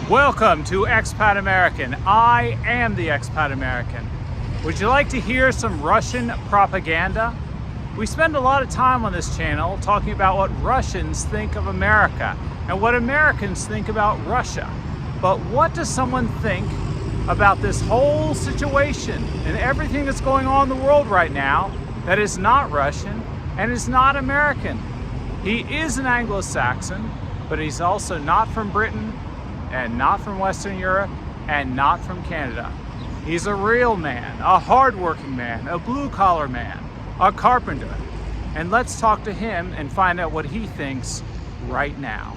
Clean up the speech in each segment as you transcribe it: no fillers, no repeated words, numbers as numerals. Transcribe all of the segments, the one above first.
Welcome to Expat American. I am the Expat American. Would you like to hear some Russian propaganda? We spend a lot of time on this channel talking about what Russians think of America and what Americans think about Russia. But what does someone think about this whole situation and everything that's going on in the world right now that is not Russian and is not American? He is an Anglo-Saxon, but he's also not from Britain and not from Western Europe and not from Canada. He's a real man, a hardworking man, a blue-collar man, a carpenter. And let's talk to him and find out what he thinks right now.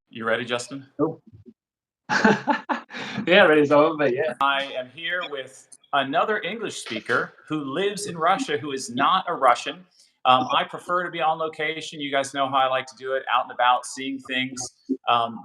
You ready, Justin? Nope. Yeah, ready as ever, but yeah. I am here with another English speaker who lives in Russia, who is not a Russian. I prefer to be on location. You guys know how I like to do it, out and about, seeing things.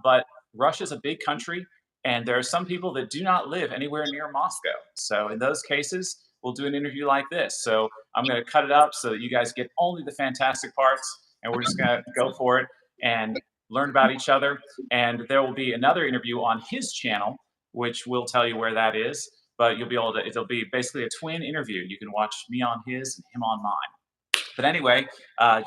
But Russia's a big country, and there are some people that do not live anywhere near Moscow. So in those cases, we'll do an interview like this. So I'm going to cut it up so that you guys get only the fantastic parts, and we're just going to go for it and learn about each other. And there will be another interview on his channel, which will tell you where that is. But you'll be able to, it'll be basically a twin interview. You can watch me on his and him on mine. But anyway,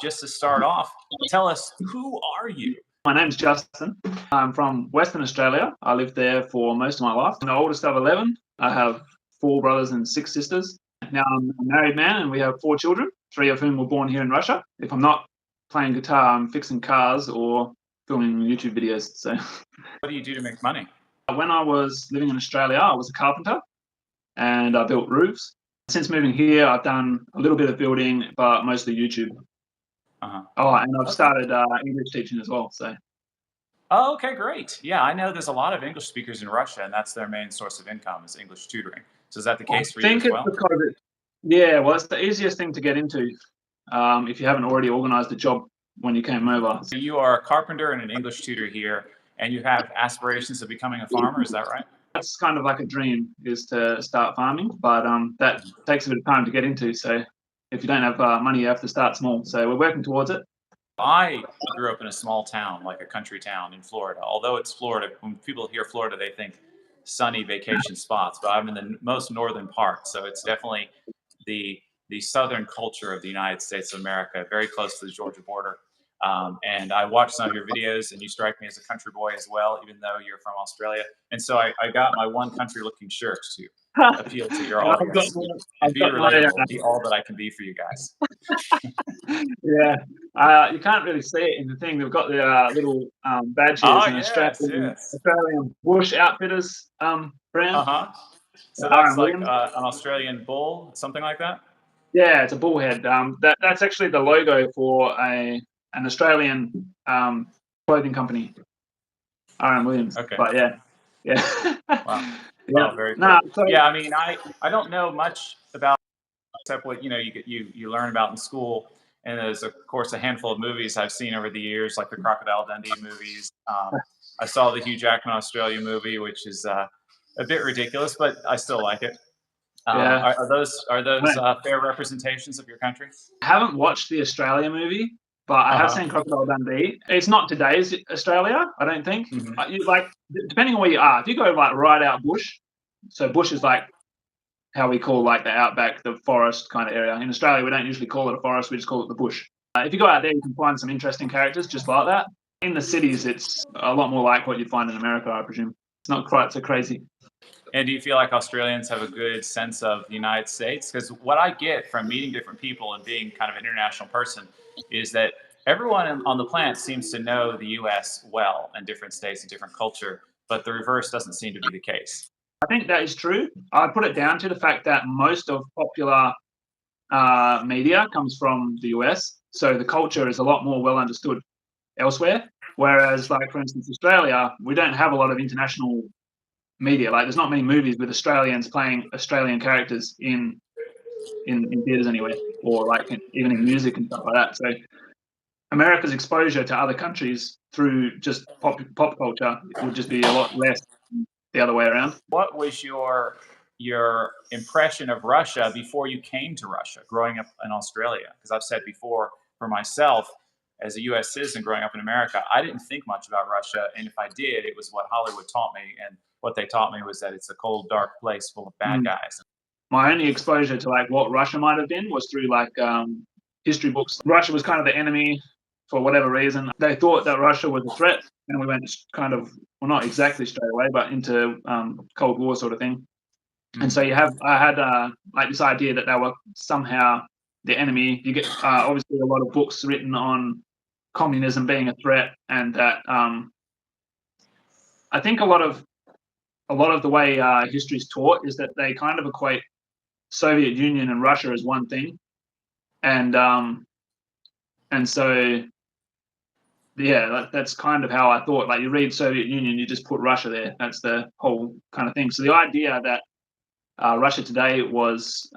just to start off, tell us, who are you? My name's Justin. I'm from Western Australia. I lived there for most of my life. I'm the oldest of 11. I have 4 brothers and 6 sisters. Now I'm a married man and we have 4 children, 3 of whom were born here in Russia. If I'm not playing guitar, I'm fixing cars or filming YouTube videos. So, what do you do to make money? When I was living in Australia, I was a carpenter and I built roofs. Since moving here, I've done a little bit of building, but mostly YouTube. Oh, and I've started English teaching as well. So. Oh, okay, great. Yeah, I know there's a lot of English speakers in Russia, and that's their main source of income is English tutoring. So is that the case for you as well? Yeah, well, it's the easiest thing to get into if you haven't already organized a job when you came over. So you are a carpenter and an English tutor here, and you have aspirations of becoming a farmer, is that right? That's kind of like a dream, is to start farming, but that takes a bit of time to get into. So if you don't have money, you have to start small. So we're working towards it. I grew up in a small town, like a country town in Florida. Although it's Florida, when people hear Florida, they think sunny vacation spots, but I'm in the most northern part. So it's definitely the southern culture of the United States of America, very close to the Georgia border. And I watched some of your videos, and you strike me as a country boy as well, even though you're from Australia. And so I got my one country-looking shirt to appeal to your audience. Be relatable, be all that I can be for you guys. Yeah, you can't really see it in the thing. They've got the little badges and Australian Bush Outfitters brand. So that's like an Australian bull, something like that? Yeah, it's a bullhead. That's actually the logo for an Australian clothing company, R.M. Williams. Okay. But yeah. Wow. Yeah. Oh, very cool. So, yeah, I mean, I don't know much about except what you learn about in school. And there's of course a handful of movies I've seen over the years, like the Crocodile Dundee movies. I saw the Hugh Jackman Australia movie, which is a bit ridiculous, but I still like it. Are those fair representations of your country? I haven't watched the Australia movie, but I have seen Crocodile Dundee. It's not today's Australia, I don't think. Depending on where you are, if you go like right out bush, so bush is like how we call like the outback, the forest kind of area. In Australia, we don't usually call it a forest; we just call it the bush. If you go out there, you can find some interesting characters just like that. In the cities, it's a lot more like what you'd find in America, I presume. It's not quite so crazy. And do you feel like Australians have a good sense of the United States? Because what I get from meeting different people and being kind of an international person is that everyone on the planet seems to know the U.S. well and different states and different culture, but the reverse doesn't seem to be the case. I think that is true. I put it down to the fact that most of popular media comes from the US, so the culture is a lot more well understood elsewhere. Whereas, like for instance, Australia, we don't have a lot of international media. Like, there's not many movies with Australians playing Australian characters in theaters anyway, or like even in music and stuff like that. So America's exposure to other countries through just pop culture would just be a lot less the other way around. What was your impression of Russia before you came to Russia, growing up in Australia? Because I've said before, for myself, as a U.S. citizen growing up in America, I didn't think much about Russia, and if I did, it was what Hollywood taught me, and what they taught me was that it's a cold, dark place full of bad guys. My only exposure to like what Russia might have been was through like history books. Russia was kind of the enemy for whatever reason. They thought that Russia was a threat, and we went kind of, well, not exactly straight away, but into Cold War sort of thing. And so I had like this idea that they were somehow the enemy. You get obviously a lot of books written on communism being a threat, and that I think a lot of the way history is taught is that they kind of equate Soviet Union and Russia as one thing, and so yeah, that's kind of how I thought. Like you read Soviet Union, you just put Russia there. That's the whole kind of thing. So the idea that Russia today was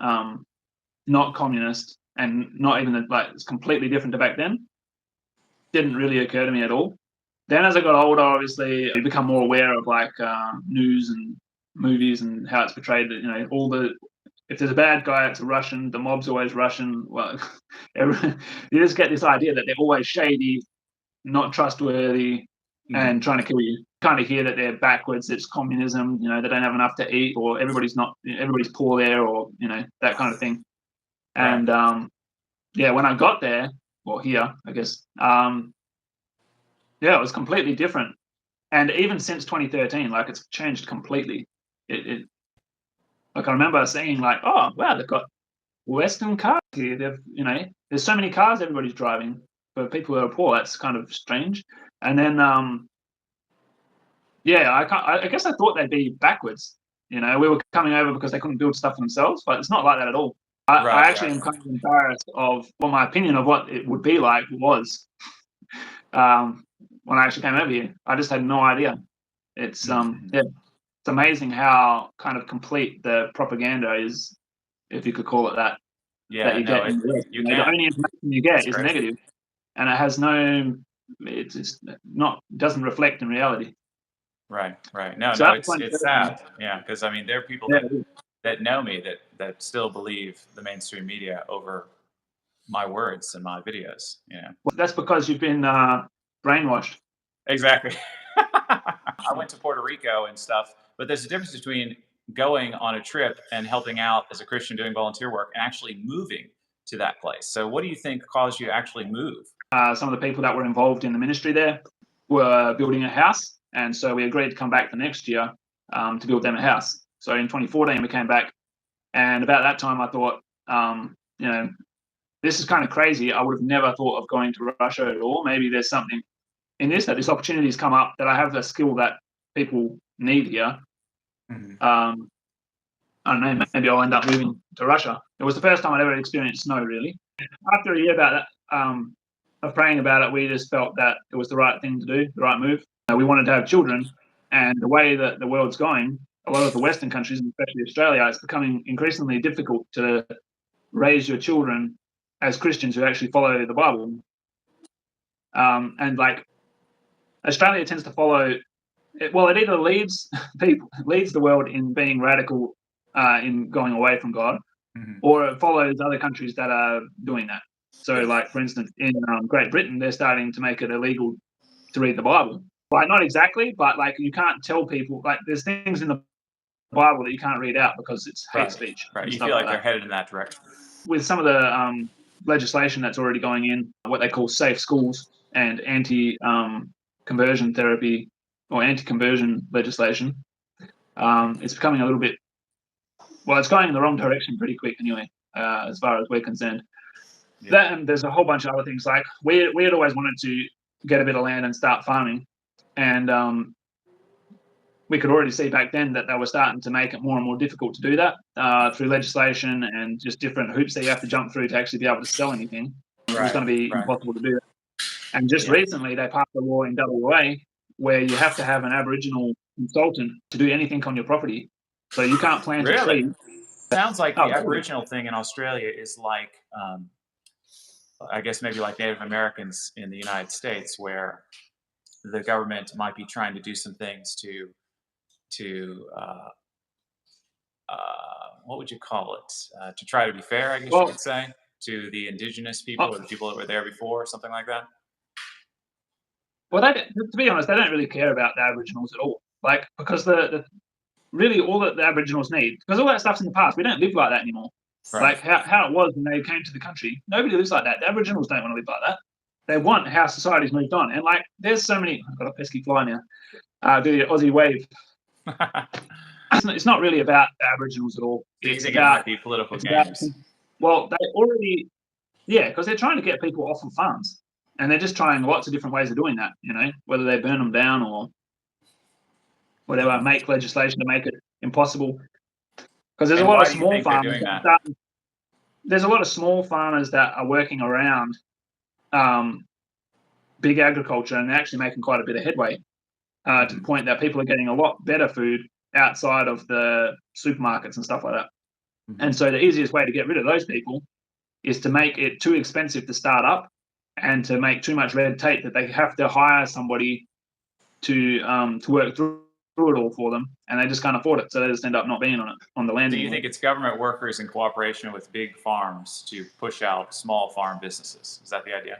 not communist and not even like it's completely different to back then didn't really occur to me at all. Then as I got older, obviously you become more aware of like news and movies and how it's portrayed. That, you know, if there's a bad guy, it's a Russian. The mob's always Russian. Well, you just get this idea that they're always shady, not trustworthy, and trying to kill you. Kind of hear that they're backwards. It's communism. You know, they don't have enough to eat, or everybody's poor there, or you know that kind of thing. And yeah, when I got there, or here, I guess, yeah, it was completely different. And even since 2013, like it's changed completely. It like I remember seeing like, oh wow, they've got Western cars here. There's so many cars everybody's driving. For people who are poor, that's kind of strange. And then yeah, I guess I thought they'd be backwards. You know, we were coming over because they couldn't build stuff for themselves, but it's not like that at all. I actually am kind of embarrassed of what my opinion of what it would be like was when I actually came over here. I just had no idea. It's yeah, it's amazing how kind of complete the propaganda is, if you could call it that. Yeah, that you get. The only information you get is negative, and it has no. It's not doesn't reflect in reality. Right. No, So it's sad. Yeah, because I mean, there are people that know me that still believe the mainstream media over my words and my videos. You know, well, that's because you've been brainwashed. Exactly. I went to Puerto Rico and stuff, but there's a difference between going on a trip and helping out as a Christian doing volunteer work and actually moving to that place. So what do you think caused you to actually move? Some of the people that were involved in the ministry there were building a house, and so we agreed to come back the next year to build them a house. So in 2014 we came back, and about that time I thought, you know, this is kind of crazy. I would have never thought of going to Russia at all. Maybe there's something in this, that this opportunity's come up, that I have a skill that people need here. I don't know, maybe I'll end up moving to Russia. It was the first time I'd ever experienced snow, really. After a year about that, of praying about it, we just felt that it was the right thing to do, the right move. We wanted to have children, and the way that the world's going, a lot of the Western countries, especially Australia, it's becoming increasingly difficult to raise your children as Christians who actually follow the Bible. And like Australia tends to follow, it either leads the world in being radical in going away from God, or it follows other countries that are doing that. So like, for instance, in Great Britain, they're starting to make it illegal to read the Bible. Like, not exactly, but like you can't tell people, like there's things in the Bible that you can't read out because it's hate speech. Right, you feel like they're headed in that direction. With some of the legislation that's already going in, what they call safe schools and anti-conversion therapy or anti-conversion legislation, it's becoming a little bit, well, it's going in the wrong direction pretty quick anyway, as far as we're concerned. That, and there's a whole bunch of other things. Like we had always wanted to get a bit of land and start farming, and we could already see back then that they were starting to make it more and more difficult to do that through legislation and just different hoops that you have to jump through to actually be able to sell anything. It was going to be impossible to do that. And just recently they passed a law in WA where you have to have an Aboriginal consultant to do anything on your property. So you can't plant a tree. Sounds like the Aboriginal thing in Australia is like I guess maybe like Native Americans in the United States, where the government might be trying to do some things to what would you call it? To try to be fair, I guess you Well, could say, to the indigenous uh, people or the people that were there before, or something like that. well, to be honest, they don't really care about the Aboriginals at all. Like, because the really all that the Aboriginals need, because all that stuff's in the past. We don't live like that anymore. Right. Like how it was when they came to the country. Nobody lives like that. The Aboriginals don't want to live like that. They want how society's moved on. And like, there's so many. I've got a pesky fly now. The Aussie wave. It's not really about the Aboriginals at all. So you It's think it about might be political it's about games? well, they already because they're trying to get people off of farms, and they're just trying lots of different ways of doing that. You know, whether they burn them down or whatever, make legislation to make it impossible. Because there's a And lot why of do you small think they're farmers doing that? there's a lot of small farmers that are working around big agriculture, and they're actually making quite a bit of headway to the point that people are getting a lot better food outside of the supermarkets and stuff like that. And so the easiest way to get rid of those people is to make it too expensive to start up and to make too much red tape that they have to hire somebody to work through it all for them, and they just can't afford it, so they just end up not being on the land Do you anymore. think it's government workers in cooperation with big farms to push out small farm businesses? Is that the idea?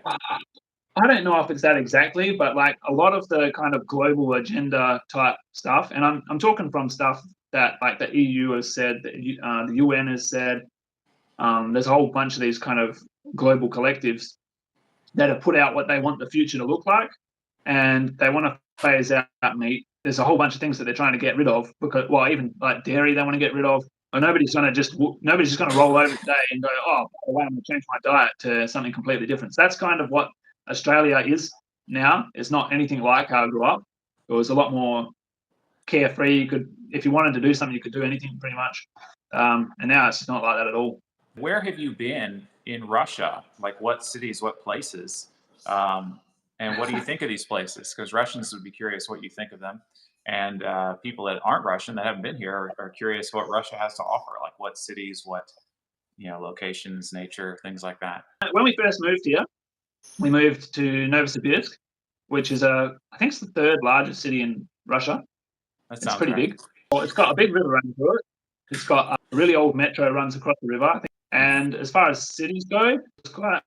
I don't know if it's that exactly, but like a lot of the kind of global agenda type stuff, and I'm talking from stuff that like the EU has said, the UN has said. There's a whole bunch of these kind of global collectives that have put out what they want the future to look like, and they want to phase out meat. There's a whole bunch of things that they're trying to get rid of because, well, even like dairy, they want to get rid of. Or nobody's just going to roll over today and go, oh, by the way, I'm going to change my diet to something completely different. So that's kind of what Australia is now. It's not anything like how I grew up. It was a lot more carefree. You could, if you wanted to do something, you could do anything pretty much. And now it's not like that at all. Where have you been in Russia? Like what cities, what places? And what do you think of these places? Because Russians would be curious what you think of them. And people that aren't Russian, that haven't been here, are curious what Russia has to offer. Like what cities, what locations, nature, things like that. When we first moved here, we moved to Novosibirsk, which is I think it's the third largest city in Russia. That It's pretty right. big. Well, it's got a big river running through it. It's got a really old metro runs across the river, I think. And as far as cities go, it's quite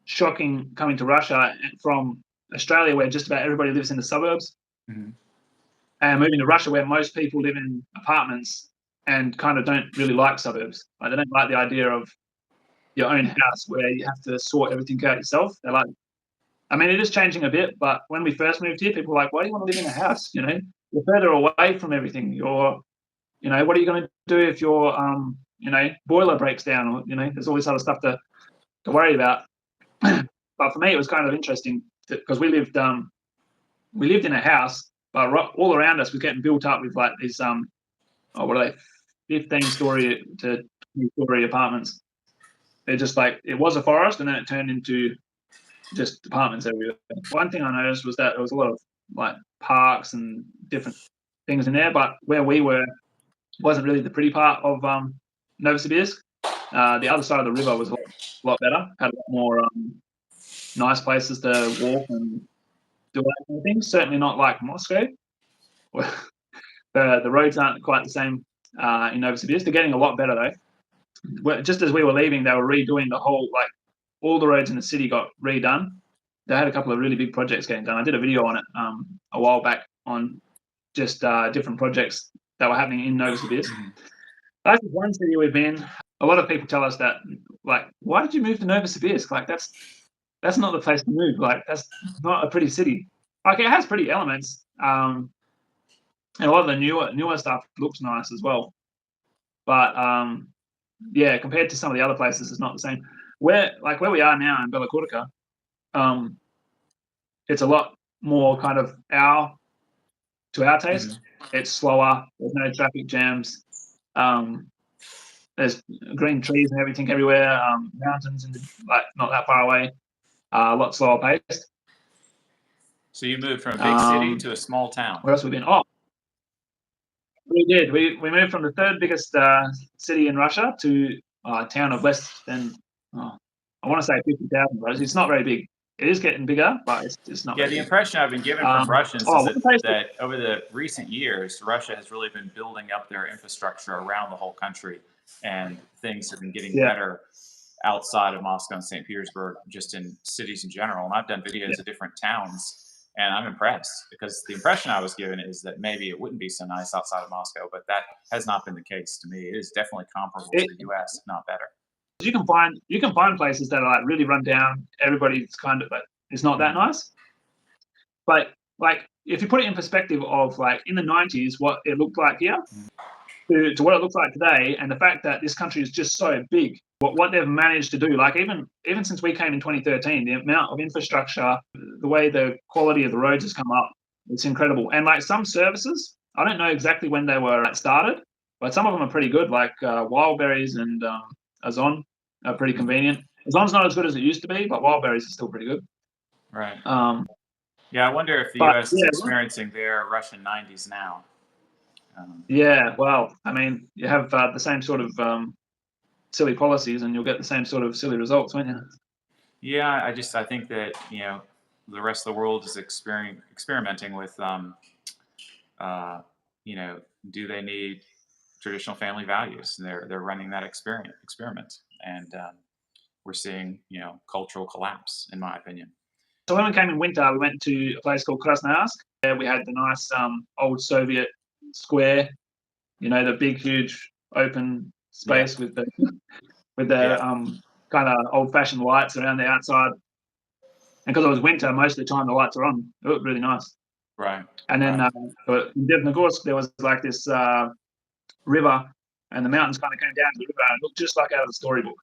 shocking coming to Russia from Australia, where just about everybody lives in the suburbs, and moving to Russia, where most people live in apartments and kind of don't really like suburbs. Like they don't like the idea of your own house where you have to sort everything out yourself. They're like, I mean, it is changing a bit, but when we first moved here, people were like, why do you want to live in a house? You know, you're further away from everything. You're, what are you going to do if your, boiler breaks down? Or, there's all this other stuff to worry about. But for me, it was kind of interesting because we lived in a house, but all around us was getting built up with like these, what are they, 15-story to 20-story apartments. They're just like, it was a forest and then it turned into just apartments everywhere. One thing I noticed was that there was a lot of like parks and different things in there, but where we were wasn't really the pretty part of Novosibirsk. The other side of the river was a lot better, had a lot more nice places to walk and do that kind of thing. Certainly not like Moscow. The roads aren't quite the same in Novosibirsk. They're getting a lot better though. Just as we were leaving, they were redoing the whole, like, all the roads in the city got redone. They had a couple of really big projects getting done. I did a video on it a while back on just different projects that were happening in Novosibirsk. That's one city we've been. A lot of people tell us that, like, why did you move to Novosibirsk? Like, that's not the place to move. Like, that's not a pretty city. Like, it has pretty elements, and a lot of the newer stuff looks nice as well. But yeah, compared to some of the other places, it's not the same. Where we are now in Belakurka, it's a lot more kind of our taste. It's slower. There's no traffic jams. There's green trees and everything everywhere. Mountains and not that far away. A lot slower paced. So you moved from a big city to a small town. Where else have we been? Oh, we did. We moved from the third biggest city in Russia to a town of less than I want to say 50,000, but it's not very big. It is getting bigger, but it's not. Yeah, very the big. impression I've been given from Russians oh, is that over the recent years, Russia has really been building up their infrastructure around the whole country, and things have been getting better outside of Moscow and St. Petersburg, just in cities in general. And I've done videos of different towns, and I'm impressed because the impression I was given is that maybe it wouldn't be so nice outside of Moscow, but that has not been the case to me. It is definitely comparable to the US, if not better. You can find places that are like really run down. Everybody's kind of like, it's not that nice. But like if you put it in perspective of like in the 90s what it looked like here to what it looks like today, and the fact that this country is just so big, what they've managed to do, like even since we came in 2013, the amount of infrastructure, the way the quality of the roads has come up, it's incredible. And like some services, I don't know exactly when they were started, but some of them are pretty good, like Wildberries and Ozon are pretty convenient. Ozon's not as good as it used to be, but Wildberries is still pretty good. Right. Yeah, I wonder if the US is experiencing their Russian 90s now. Yeah, well, I mean, you have the same sort of silly policies, and you'll get the same sort of silly results, won't you? Yeah, I think that the rest of the world is experimenting with do they need traditional family values? And they're running that experiment, and we're seeing cultural collapse, in my opinion. So when we came in winter, we went to a place called Krasnoyarsk. There we had the nice old Soviet square, the big, huge open space with the kind of old-fashioned lights around the outside. And because it was winter, most of the time the lights are on. It looked really nice. Right. And then but in Divnogorsk, there was like this river, and the mountains kind of came down to the river, and it looked just like out of the storybook.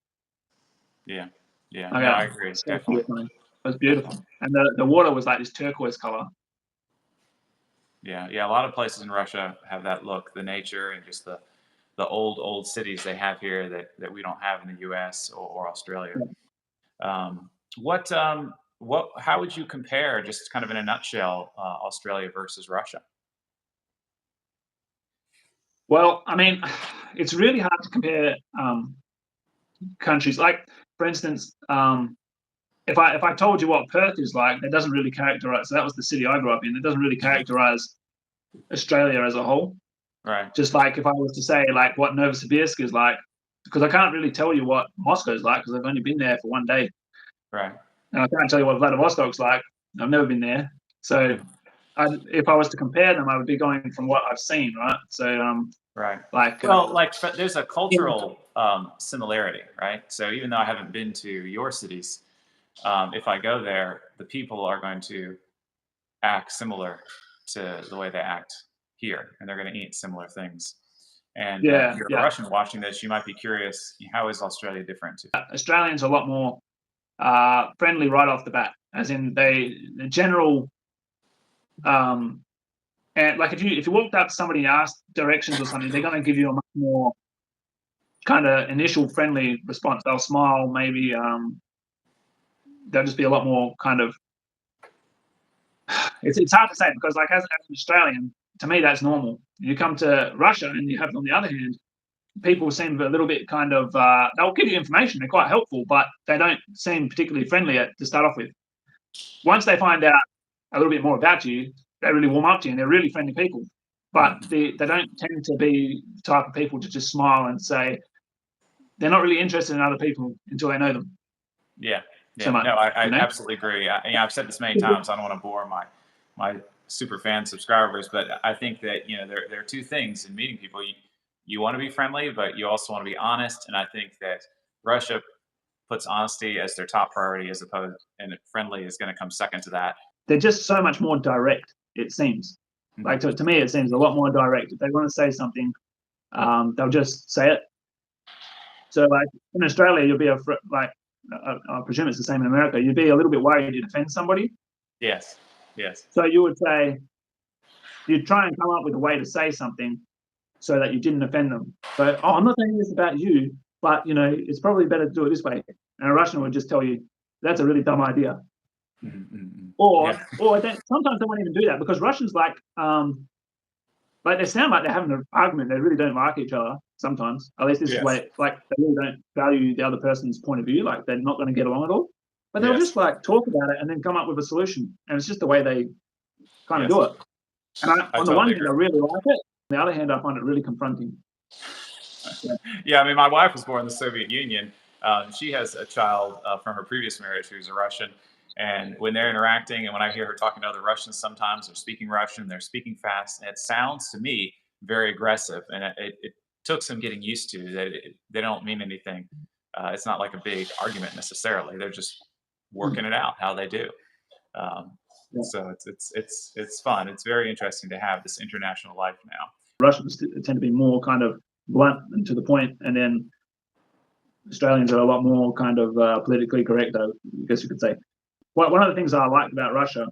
Yeah. Yeah. Okay. No, I agree. Definitely. It was beautiful. And the water was like this turquoise color. Yeah. A lot of places in Russia have that look, the nature and just the old cities they have here that we don't have in the US or Australia. How would you compare, just kind of in a nutshell, Australia versus Russia? Well, I mean, it's really hard to compare countries. Like, for instance, if I told you what Perth is like, it doesn't really characterize. So that was the city I grew up in. It doesn't really characterize Australia as a whole. Right. Just like if I was to say like what Novosibirsk is like, because I can't really tell you what Moscow is like because I've only been there for one day. Right. And I can't tell you what Vladivostok's like. I've never been there. So if I was to compare them, I would be going from what I've seen, right? So right. Like there's a cultural similarity, right? So even though I haven't been to your cities, if I go there, the people are going to act similar to the way they act here, and they're going to eat similar things. And if you're a Russian watching this, you might be curious, how is Australia different? Australians are a lot more friendly right off the bat, as in the general. And like if you walked up to somebody and asked directions or something, they're going to give you a much more kind of initial friendly response. They'll smile, maybe. They'll just be a lot more kind of. It's hard to say because, like, as an Australian, to me that's normal. You come to Russia and you have, on the other hand, people seem a little bit kind of. They'll give you information. They're quite helpful, but they don't seem particularly friendly to start off with. Once they find out a little bit more about you, they really warm up to you, and they're really friendly people. But they don't tend to be the type of people to just smile and say. They're not really interested in other people until they know them. Yeah. So much, no, I absolutely agree. I've said this many times. I don't want to bore my super fan subscribers, but I think that there are two things in meeting people. You want to be friendly, but you also want to be honest. And I think that Russia puts honesty as their top priority, as opposed, and friendly is going to come second to that. They're just so much more direct. It seems like to me, it seems a lot more direct. If they want to say something, they'll just say it. So, like in Australia, you'll be I presume it's the same in America. You'd be a little bit worried you'd offend somebody. Yes. So you would say, you'd try and come up with a way to say something so that you didn't offend them. So, I'm not saying this about you, but it's probably better to do it this way. And a Russian would just tell you, that's a really dumb idea. Or sometimes they won't even do that because Russians they sound like they're having an argument. They really don't like each other. sometimes. At least this is the way, like, they really don't value the other person's point of view. Like, they're not going to get along at all. But they'll just like talk about it and then come up with a solution. And it's just the way they kind of do it. And on the one hand, I really like it. On the other hand, I find it really confronting. Yeah, I mean, my wife was born in the Soviet Union. She has a child from her previous marriage who's a Russian. And when they're interacting, and when I hear her talking to other Russians, sometimes they're speaking Russian, they're speaking fast, and it sounds to me very aggressive. And it took some getting used to. They don't mean anything. It's not like a big argument necessarily. They're just working it out how they do. So it's fun. It's very interesting to have this international life now. Russians tend to be more kind of blunt and to the point, and then Australians are a lot more kind of politically correct, I guess you could say. One of the things I liked about Russia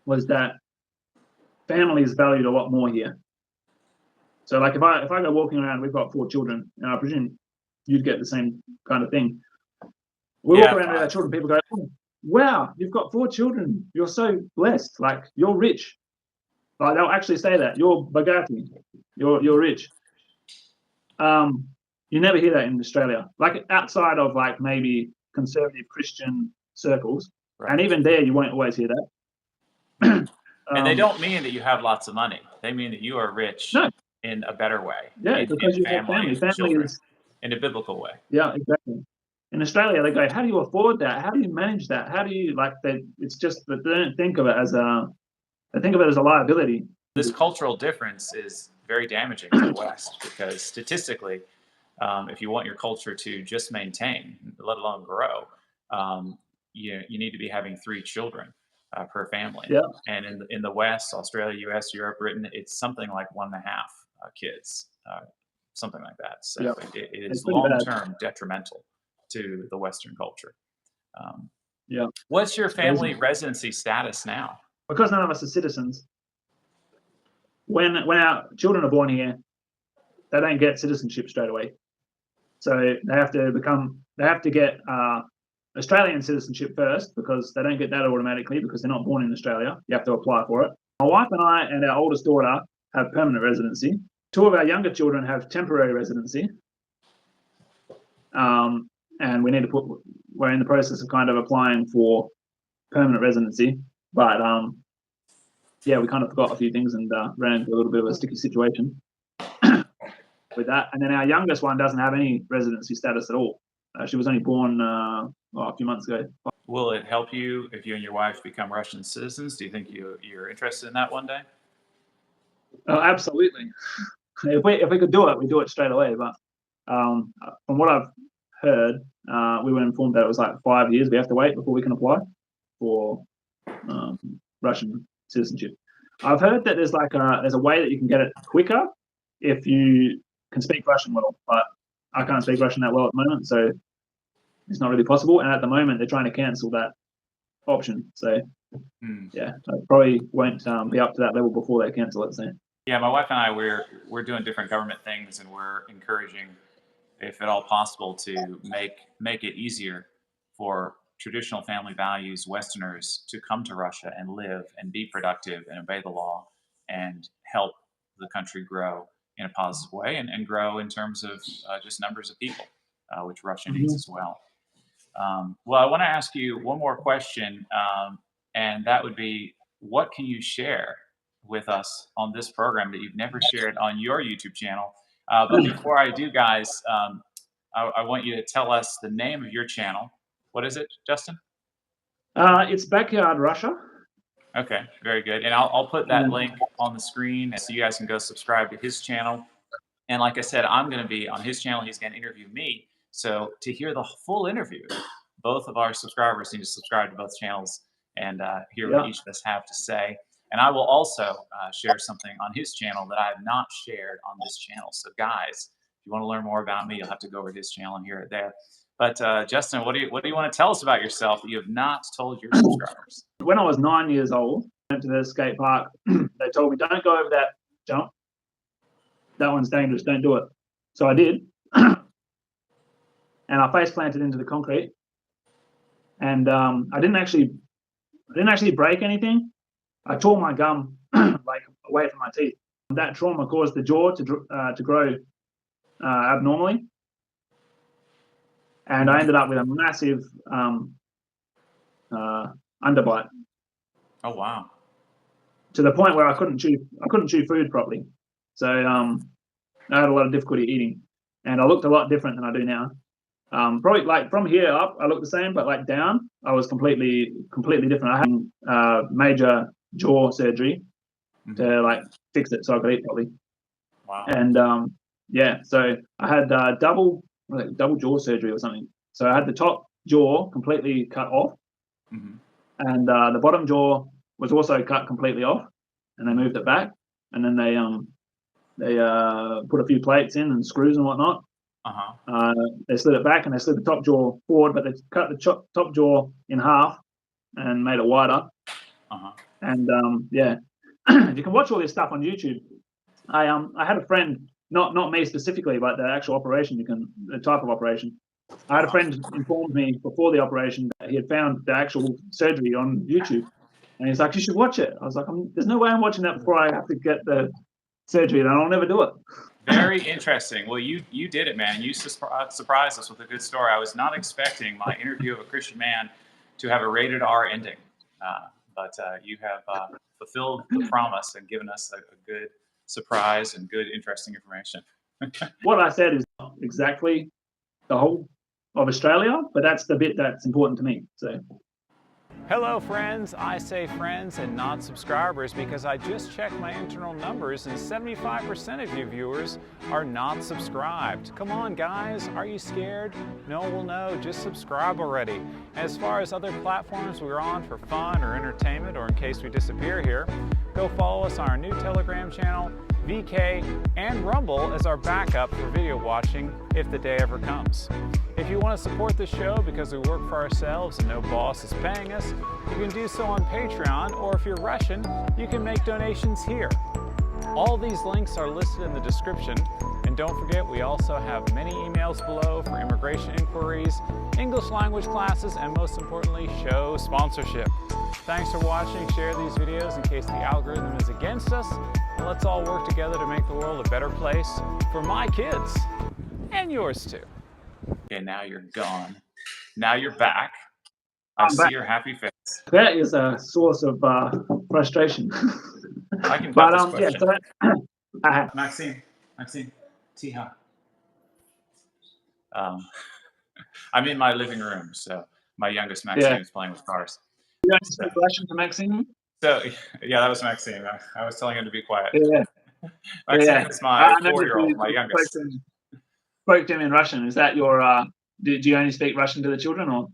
was that family is valued a lot more here. So like if I go walking around, we've got 4 children, and I presume you'd get the same kind of thing. We walk around with our children, people go, oh, wow, you've got 4 children. You're so blessed. Like, you're rich. Like, they'll actually say that. You're bagati. You're rich. You never hear that in Australia. Like, outside of like maybe conservative Christian circles, and even there you won't always hear that. And they don't mean that you have lots of money. They mean that you are rich in a better way. Yeah, because you have family. Family is in a biblical way. Yeah, exactly. In Australia, they go, how do you afford that? How do you manage that? How do you, like, it's just that they don't think of it as they think of it as a liability. This cultural difference is very damaging to the West because statistically, if you want your culture to just maintain, let alone grow, you need to be having 3 children per family. Yeah. And in the West, Australia, US, Europe, Britain, it's something like 1.5 kids, something like that. So it is long-term detrimental to the Western culture. What's your family residency status now? Because none of us are citizens, when our children are born here, they don't get citizenship straight away. So they have to get Australian citizenship first, because they don't get that automatically because they're not born in Australia. You have to apply for it. My wife and I and our oldest daughter have permanent residency. 2 of our younger children have temporary residency. And we're in the process of kind of applying for permanent residency. But we kind of forgot a few things and ran into a little bit of a sticky situation with that. And then our youngest one doesn't have any residency status at all. She was only born a few months ago. Will it help you if you and your wife become Russian citizens? Do you think you're interested in that one day? Oh, absolutely. If we could do it, we'd do it straight away. But from what I've heard, we were informed that it was like 5 years we have to wait before we can apply for Russian citizenship. I've heard that there's a way that you can get it quicker if you can speak Russian well, but I can't speak Russian that well at the moment, so it's not really possible. And at the moment, they're trying to cancel that option. So I probably won't be up to that level before they cancel it. So yeah, my wife and I, we're doing different government things, and we're encouraging, if at all possible, to make it easier for traditional family values Westerners to come to Russia and live and be productive and obey the law and help the country grow in a positive way and grow in terms of just numbers of people, which Russia needs as well. Well, I want to ask you one more question, and that would be, what can you share with us on this program that you've never shared on your YouTube channel? But before I do, guys, I want you to tell us the name of your channel. What is it, Justin? It's Backyard Russia. Okay, very good. And I'll put that link on the screen so you guys can go subscribe to his channel. And like I said, I'm going to be on his channel. He's going to interview me. So to hear the full interview, both of our subscribers need to subscribe to both channels and hear what each of us have to say. And I will also share something on his channel that I have not shared on this channel. So guys, if you want to learn more about me, you'll have to go over to his channel and hear it there. But Justin, what do you want to tell us about yourself that you have not told your subscribers? When I was 9 years old, I went to the skate park. They told me, don't go over that jump. That one's dangerous. Don't do it. So I did. And I face planted into the concrete. And I didn't actually break anything. I tore my gum like away from my teeth. That trauma caused the jaw to grow abnormally, and I ended up with a massive underbite. Oh wow! To the point where I couldn't chew food properly. So I had a lot of difficulty eating, and I looked a lot different than I do now. Probably like from here up, I look the same, but like down, I was completely different. I had major jaw surgery to like fix it so I could eat properly. Wow. And yeah, so I had double jaw surgery or something. So I had the top jaw completely cut off, and the bottom jaw was also cut completely off, and they moved it back, and then they put a few plates in and screws and whatnot. They slid it back and they slid the top jaw forward, but they cut the top jaw in half and made it wider. And yeah, you can watch all this stuff on YouTube. I had a friend, not me specifically, but the actual operation. The type of operation. I had a friend informed me before the operation that he had found the actual surgery on YouTube, and he's like, "You should watch it." I was like, "There's no way I'm watching that before I have to get the surgery, and I'll never do it." Very interesting. Well, you did it, man. You surprised us with a good story. I was not expecting my interview of a Christian man to have a rated R ending, but you have fulfilled the promise and given us a good surprise and good, interesting information. What I said is not exactly the whole of Australia, but that's the bit that's important to me. So. Hello friends, I say friends and not subscribers because I just checked my internal numbers and 75% of you viewers are not subscribed. Come on guys, are you scared? No, well no, just subscribe already. As far as other platforms we're on for fun or entertainment or in case we disappear here, go follow us on our new Telegram channel, VK, and Rumble as our backup for video watching if the day ever comes. If you want to support the show because we work for ourselves and no boss is paying us, you can do so on Patreon, or if you're Russian, you can make donations here. All these links are listed in the description, and don't forget we also have many emails below for immigration inquiries, English language classes, and most importantly, show sponsorship. Thanks for watching. Share these videos in case the algorithm is against us, and let's all work together to make the world a better place for my kids, and yours too. Okay, now you're gone. Now you're back. I see your happy face. That is a source of frustration. I can cut this question. Yeah, so Maxime, Tiha. I'm in my living room, so my youngest Maxime is playing with cars. You don't speak Russian to Maxime? So yeah, that was Maxime. I was telling him to be quiet. Yeah. Maxime is my 4-year-old, my youngest. Spoke to him in Russian. Is that your? Do you only speak Russian to the children, or?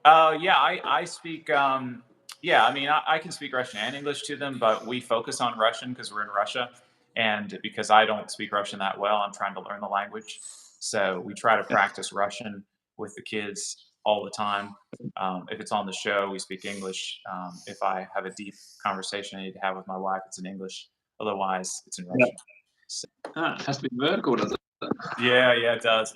Yeah, I speak. Yeah, I mean, I can speak Russian and English to them, but we focus on Russian because we're in Russia, and because I don't speak Russian that well, I'm trying to learn the language. So we try to practice Russian with the kids all the time. If it's on the show, we speak English. If I have a deep conversation I need to have with my wife, it's in English. Otherwise, it's in Russian. So, it has to be vertical, does it? Yeah, it does.